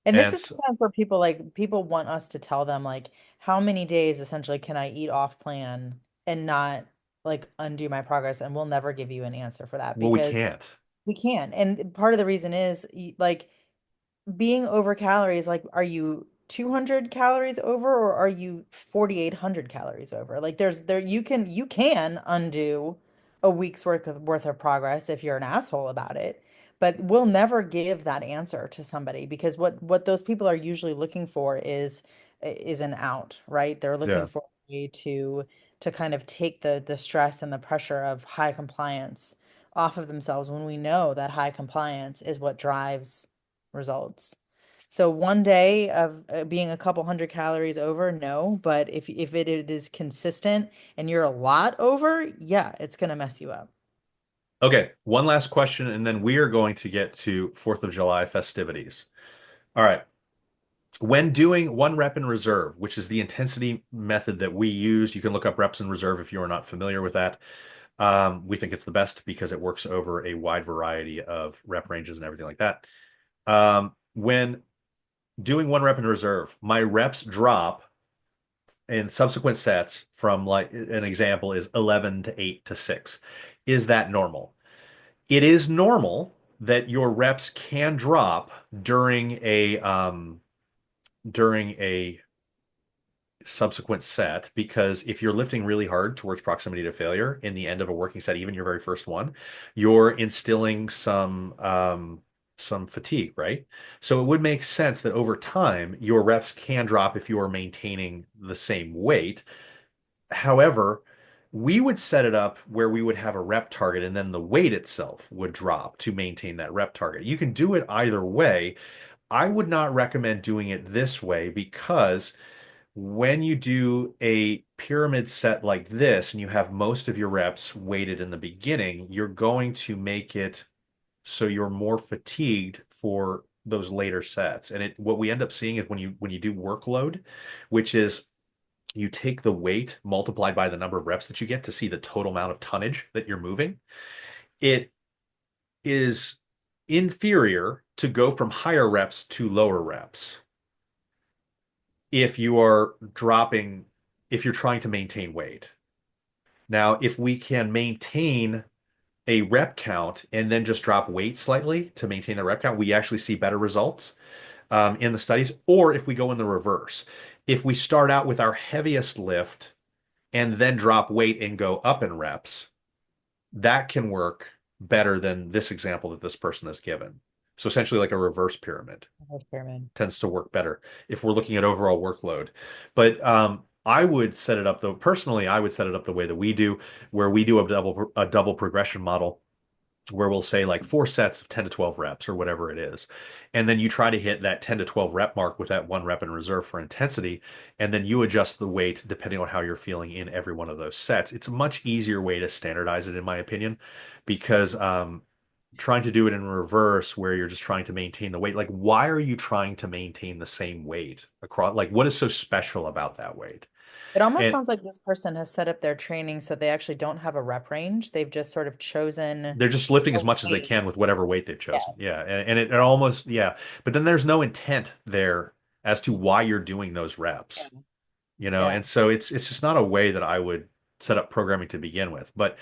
And this And is so, sometimes where people want us to tell them like how many days essentially can I eat off plan and not like undo my progress, and we'll never give you an answer for that well, we because can't. we can. And part of the reason is like being over calories, like, are you 200 calories over or are you 4,800 calories over? Like, you can undo a week's worth of progress if you're an asshole about it, but we'll never give that answer to somebody because what those people are usually looking for is an out, right? They're looking Yeah. for a way to kind of take the stress and the pressure of high compliance off of themselves when we know that high compliance is what drives results. So one day of being a couple hundred calories over, no, but if it is consistent and you're a lot over, yeah, it's gonna mess you up. Okay, one last question, and then we are going to get to 4th of July festivities. All right. When doing one rep in reserve, which is the intensity method that we use, you can look up reps in reserve if you are not familiar with that. We think it's the best because it works over a wide variety of rep ranges and everything like that. When doing one rep in reserve, my reps drop in subsequent sets from, like, an example is 11 to 8 to 6. Is that normal? It is normal that your reps can drop during a subsequent set, because if you're lifting really hard towards proximity to failure in the end of a working set, even your very first one, you're instilling some fatigue, right? So it would make sense that over time your reps can drop if you are maintaining the same weight. However, we would set it up where we would have a rep target and then the weight itself would drop to maintain that rep target. You can do it either way. I would not recommend doing it this way because when you do a pyramid set like this and you have most of your reps weighted in the beginning, you're going to make it so you're more fatigued for those later sets. And what we end up seeing is when you do workload, which is you take the weight multiplied by the number of reps that you get to see the total amount of tonnage that you're moving, it is inferior to go from higher reps to lower reps if you are dropping, if you're trying to maintain weight. Now, if we can maintain a rep count and then just drop weight slightly to maintain the rep count, we actually see better results in the studies. Or if we go in the reverse, if we start out with our heaviest lift and then drop weight and go up in reps, that can work better than this example that this person has given. So essentially like a reverse pyramid Pyramid. tends to work better if we're looking at overall workload. But I would set it up though, personally, I would set it up the way that we do, where we do a double progression model where we'll say like 4 sets of 10 to 12 reps or whatever it is. And then you try to hit that 10 to 12 rep mark with that one rep in reserve for intensity. And then you adjust the weight depending on how you're feeling in every one of those sets. It's a much easier way to standardize it, in my opinion, because trying to do it in reverse where you're just trying to maintain the weight, like, why are you trying to maintain the same weight across? Like, what is so special about that weight? It almost And sounds like this person has set up their training so they actually don't have a rep range. They've just sort of chosen they're just lifting a as much as they weight. can with whatever weight they've chosen. Yes. Yeah. And it almost, yeah. But then there's no intent there as to why you're doing those reps, Yeah. Yeah. and so it's just not a way that I would set up programming to begin with. But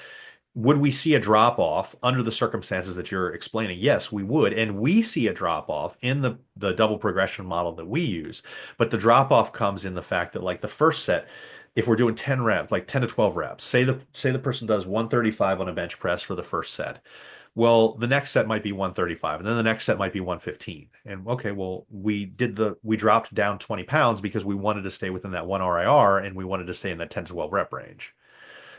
would we see a drop off under the circumstances that you're explaining? Yes, we would. And we see a drop off in the double progression model that we use. But the drop off comes in the fact that, like, the first set, if we're doing 10 reps, like 10 to 12 reps, say the person does 135 on a bench press for the first set. Well, the next set might be 135, and then the next set might be 115. And okay, well, we dropped down 20 pounds because we wanted to stay within that one RIR and we wanted to stay in that 10 to 12 rep range.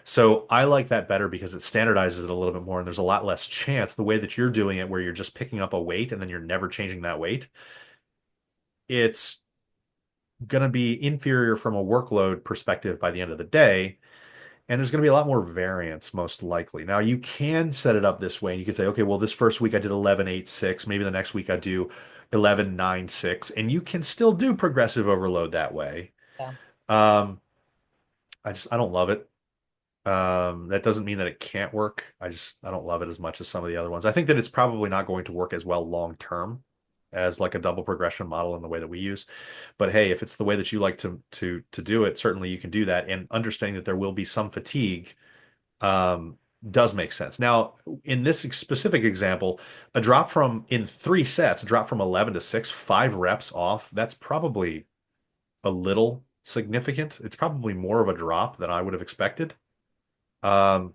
So I like that better because it standardizes it a little bit more, and there's a lot less chance the way that you're doing it, where you're just picking up a weight and then you're never changing that weight. It's going to be inferior from a workload perspective by the end of the day. And there's going to be a lot more variance, most likely. Now, you can set it up this way, and you can say, okay, well, this first week I did 11.86. Maybe the next week I do 11.96. And you can still do progressive overload that way. Yeah. Um, I don't love it. That doesn't mean that it can't work. I don't love it as much as some of the other ones. I think that it's probably not going to work as well long term as like a double progression model in the way that we use. But hey, if it's the way that you like to do it, certainly you can do that. And understanding that there will be some fatigue does make sense. Now, in this specific example, a drop from in 3 sets, a drop from 11 to 6, 5 reps off, that's probably a little significant. It's probably more of a drop than I would have expected. Um,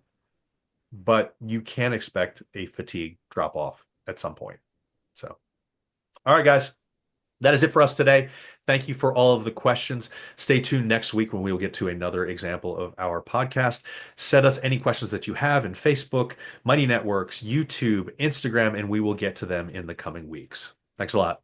but you can expect a fatigue drop off at some point. So, all right, guys, that is it for us today. Thank you for all of the questions. Stay tuned next week when we will get to another example of our podcast. Send us any questions that you have in Facebook, Mighty Networks, YouTube, Instagram, and we will get to them in the coming weeks. Thanks a lot.